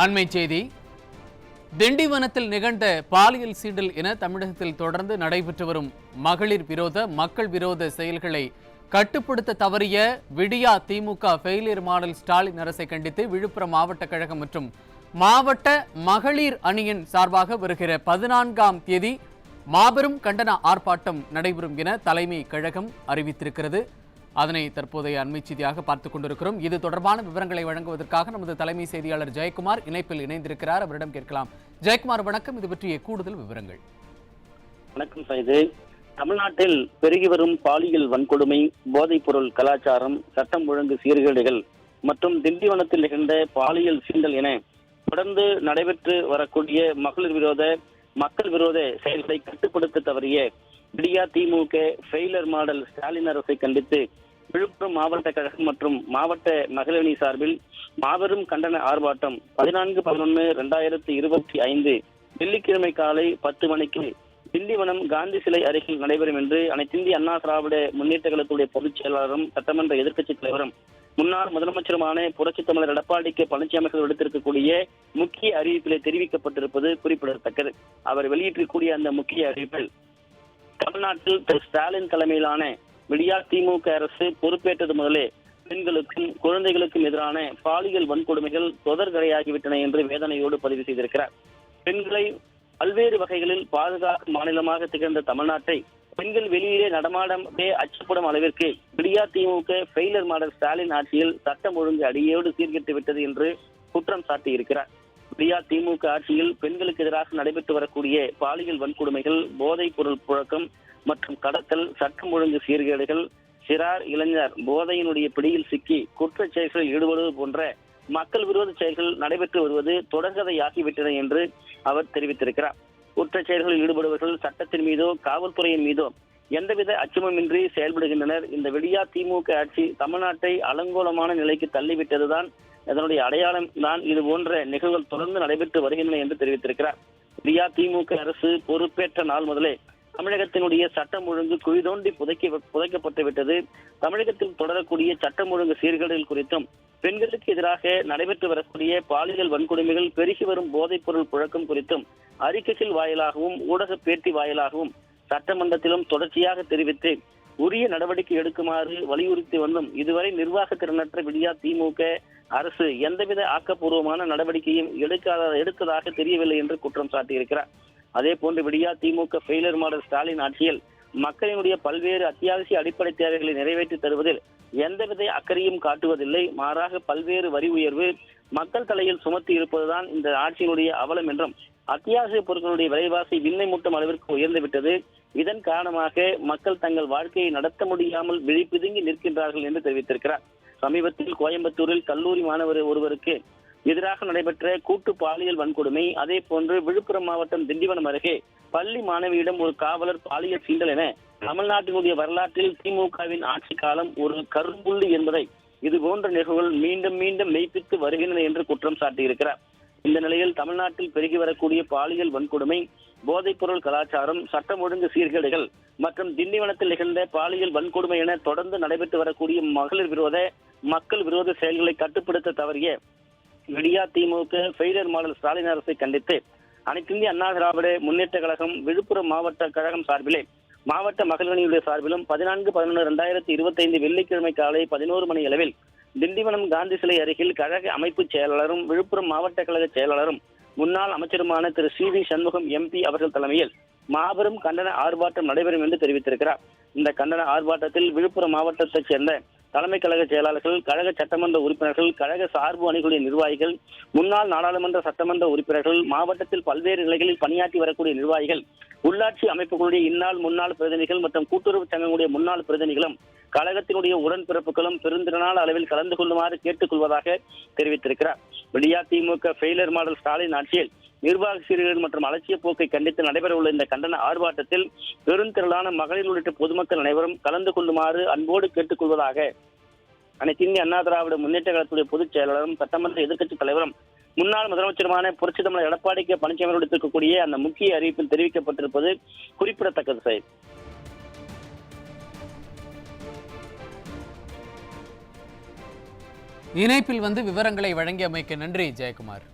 அண்மை செய்தி. திண்டிவனத்தில் நிகழ்ந்த பாலியல் சீண்டல் என தமிழகத்தில் தொடர்ந்து நடைபெற்று வரும் மகளிர் விரோத மக்கள் விரோத செயல்களை கட்டுப்படுத்த தவறிய விடியா திமுக ஃபெயிலியர் மாடல் ஸ்டாலின் அரசை கண்டித்து விழுப்புரம் மாவட்ட கழகம் மற்றும் மாவட்ட மகளிர் அணியின் சார்பாக வருகிற 14ஆம் தேதி மாபெரும் கண்டன ஆர்ப்பாட்டம் நடைபெறும் என தலைமை கழகம் அறிவித்திருக்கிறது. அதனை தற்போதைய அண்மை செய்தியாக பார்த்துக் கொண்டிருக்கிறோம். இது தொடர்பான விவரங்களை வழங்குவதற்காக நமது தலைமை செய்தியாளர் ஜெயக்குமார் இணைப்பில் இணைந்திருக்கிறார். அவரிடம் கேட்கலாம். ஜெயக்குமார், வணக்கம். இது பற்றிய கூடுதல் விவரங்கள். வணக்கம் சைது. தமிழ்நாட்டில் பெருகி வரும் பாலியல் வன்கொடுமை, போதைப் பொருள் கலாச்சாரம், சட்டம் ஒழுங்கு சீர்கேடுகள் மற்றும் திண்டிவனத்தில் நிகழ்ந்த பாலியல் சீண்டல் என தொடர்ந்து நடைபெற்று வரக்கூடிய மகளிர் விரோத மக்கள் விரோத செயல்களை கட்டுப்படுத்த தவறிய விடியா திமுக ஃபெயிலர் மாடல் ஸ்டாலின் அரசை கண்டித்து விழுப்புரம் மாவட்ட கழகம் மற்றும் மாவட்ட மகளிரணி சார்பில் மாபெரும் கண்டன ஆர்ப்பாட்டம் 14/11/2025 வெள்ளிக்கிழமை காலை 10 மணிக்கு திண்டிவனம் காந்தி சிலை அருகில் நடைபெறும் என்று அனைத்திந்திய அண்ணா திராவிட முன்னேற்ற கழகத்துடைய பொதுச் செயலாளரும் சட்டமன்ற எதிர்க்கட்சித் தலைவரும் முன்னாள் முதலமைச்சருமான புரட்சித் தமிழர் எடப்பாடி கே பழனிசாமி விடுத்திருக்கக்கூடிய முக்கிய அறிவிப்பிலே தெரிவிக்கப்பட்டிருப்பது குறிப்பிடத்தக்கது. அவர் வெளியிட்டிருக்கக்கூடிய அந்த முக்கிய அறிவிப்பில் தமிழ்நாட்டில் திரு ஸ்டாலின் தலைமையிலான விடியா திமுக அரசு பொறுப்பேற்றது முதலே பெண்களுக்கும் குழந்தைகளுக்கும் எதிரான பாலியல் வன்கொடுமைகள் தொடர்கரையாகிவிட்டன என்று வேதனையோடு பதிவு செய்திருக்கிறார். பெண்களை பல்வேறு வகைகளில் பாதுகாக்கும் மாநிலமாக திகழ்ந்த தமிழ்நாட்டை பெண்கள் வெளியிலே நடமாடமே அச்சப்படும் அளவிற்கு விடியா திமுக ஃபெயிலர் மாடல் ஸ்டாலின் ஆட்சியில் சட்டம் ஒழுங்கு அடியோடு சீர்கெட்டு விட்டது என்று குற்றம் சாட்டியிருக்கிறார். விடியா திமுக ஆட்சியில் பெண்களுக்கு எதிராக நடைபெற்று வரக்கூடிய பாலியல் வன்கொடுமைகள், போதைப் பொருள் புழக்கம் மற்றும் கடத்தல், சட்டம் ஒழுங்கு சீர்கேடுகள், சிறார் இளைஞர் போதையினுடைய பிடியில் சிக்கி குற்றச் செயல்களில் ஈடுபடுவது போன்ற மக்கள் விரோத செயல்கள் நடைபெற்று வருவது தொடர்கதையாகிவிட்டன என்று அவர் தெரிவித்திருக்கிறார். குற்றச் செயல்களில் ஈடுபடுபவர்கள் சட்டத்தின் மீதோ காவல்துறையின் மீதோ எந்தவித அச்சமுமின்றி செயல்படுகின்றனர். இந்த விடியா திமுக ஆட்சி தமிழ்நாட்டை அலங்கோலமான நிலைக்கு தள்ளிவிட்டதுதான் அதனுடைய அடையாளம் தான். இது போன்ற நிகழ்வுகள் தொடர்ந்து நடைபெற்று வருகின்றன என்று தெரிவித்திருக்கிறார். விடியா திமுக அரசு பொறுப்பேற்ற நாள் முதலே தமிழகத்தினுடைய சட்டம் ஒழுங்கு குழி தோண்டி புதைக்கப்பட்டு விட்டது. தமிழகத்தில் தொடரக்கூடிய சட்டம் ஒழுங்கு சீர்கேடுகள் குறித்தும் பெண்களுக்கு எதிராக நடைபெற்று வரக்கூடிய பாலியல் வன்கொடுமைகள், பெருகி வரும் போதைப் பொருள் புழக்கம் குறித்தும் அறிக்கைகள் வாயிலாகவும் ஊடக பேட்டி வாயிலாகவும் சட்டமன்றத்திலும் தொடர்ச்சியாக தெரிவித்து உரிய நடவடிக்கை எடுக்குமாறு வலியுறுத்தி வந்தும் இதுவரை நிர்வாக திறனற்ற விடியா திமுக அரசு எந்தவித ஆக்கப்பூர்வமான நடவடிக்கையும் எடுத்ததாக தெரியவில்லை என்று குற்றம் சாட்டியிருக்கிறார். அதே போன்று விடியா திமுக ஃபெயிலர் மாடல் ஸ்டாலின் ஆட்சியில் மக்களினுடைய பல்வேறு அத்தியாவசிய அடிப்படை தேவைகளை நிறைவேற்றி தருவதில் எந்தவித அக்கறையும் காட்டுவதில்லை. மாறாக பல்வேறு வரி உயர்வு மக்கள் தலையில் சுமத்தி இருப்பதுதான் இந்த ஆட்சியினுடைய அவலம் என்றும் அத்தியாவசிய பொருட்களுடைய விலைவாசி விண்ணை மூட்டும் அளவிற்கு உயர்ந்து விட்டது. இதன் காரணமாக மக்கள் தங்கள் வாழ்க்கையை நடத்த முடியாமல் விழிப்பிதுங்கி நிற்கின்றார்கள் என்று தெரிவித்திருக்கிறார். சமீபத்தில் கோயம்புத்தூரில் கல்லூரி மாணவர் ஒருவருக்கு எதிராக நடைபெற்ற கூட்டு பாலியல் வன்கொடுமை, அதே போன்று விழுப்புரம் மாவட்டம் திண்டிவனம் அருகே பள்ளி மாணவியிடம் ஒரு காவலர் பாலியல் சீண்டல் என தமிழ்நாட்டினுடைய வரலாற்றில் திமுகவின் ஆட்சி காலம் ஒரு கரும்புள்ளி என்பதை இது போன்ற நிகழ்வுகள் மீண்டும் மீண்டும் மெய்ப்பித்து வருகின்றன என்று குற்றம் சாட்டியிருக்கிறார். இந்த நிலையில் தமிழ்நாட்டில் பெருகி வரக்கூடிய பாலியல் வன்கொடுமை, போதைப் பொருள் கலாச்சாரம், சட்டம் ஒழுங்கு சீர்கேடுகள் மற்றும் திண்டிவனத்தில் நிகழ்ந்த பாலியல் வன்கொடுமை என தொடர்ந்து நடைபெற்று வரக்கூடிய மகளிர் விரோத மக்கள் விரோத செயல்களை கட்டுப்படுத்த தவறிய விடியா திமுக ஃபெயிலர் மாடல் ஸ்டாலின் அரசை கண்டித்து அனைத்திந்திய அண்ணா திராவிட முன்னேற்ற கழகம் விழுப்புரம் மாவட்ட கழகம் சார்பிலே மாவட்ட மகளிரணியுடைய சார்பிலும் 14/11/2025 வெள்ளிக்கிழமை காலை 11 மணி அளவில் திண்டிவனம் காந்தி சிலை அருகில் கழக அமைப்பு செயலாளரும் விழுப்புரம் மாவட்ட கழக செயலாளரும் முன்னாள் அமைச்சருமான திரு சி.வி. சண்முகம் எம்பி அவர்கள் தலைமையில் மாபெரும் கண்டன ஆர்ப்பாட்டம் நடைபெறும் என்று தெரிவித்திருக்கிறார். இந்த கண்டன ஆர்ப்பாட்டத்தில் விழுப்புரம் மாவட்டத்தைச் சேர்ந்த தலைமை கழக செயலாளர்கள், கழக சட்டமன்ற உறுப்பினர்கள், கழக சார்பு அணிகளுடைய நிர்வாகிகள், முன்னாள் நாடாளுமன்ற சட்டமன்ற உறுப்பினர்கள், மாவட்டத்தில் பல்வேறு நிலைகளில் பணியாற்றி வரக்கூடிய நிர்வாகிகள், உள்ளாட்சி அமைப்புகளுடைய இந்நாள் முன்னாள் பிரதிநிதிகள் மற்றும் கூட்டுறவு சங்கங்களுடைய முன்னாள் பிரதிநிதிகளும் கழகத்தினுடைய உடன்பிறப்புகளும் பெருந்திரளான அளவில் கலந்து கொள்ளுமாறு கேட்டுக் கொள்வதாக தெரிவித்திருக்கிறார். விடியா திமுக ஃபெயிலர் மாடல் ஸ்டாலின் ஆட்சியில் நிர்வாக சீர்கேடு மற்றும் அலட்சிய போக்கை கண்டித்து நடைபெறவுள்ள இந்த கண்டன ஆர்ப்பாட்டத்தில் பெருந்திரளான மகளிர் உள்ளிட்ட பொதுமக்கள் அனைவரும் கலந்து கொள்ளுமாறு அன்போடு கேட்டுக் கொள்வதாக அனைத்திந்திய அண்ணா திராவிட முன்னேற்ற கழகத்துடைய பொதுச் செயலாளரும் சட்டமன்ற எதிர்க்கட்சித் தலைவரும் முன்னாள் முதலமைச்சருமான புரட்சித் தமிழர் எடப்பாடி கே பழனிசாமி எடுத்திருக்கக்கூடிய அந்த முக்கிய அறிவிப்பில் தெரிவிக்கப்பட்டிருப்பது குறிப்பிடத்தக்கது. சார், இணைப்பில் விவரங்களை வழங்கியமைக்கு நன்றி ஜெயக்குமார்.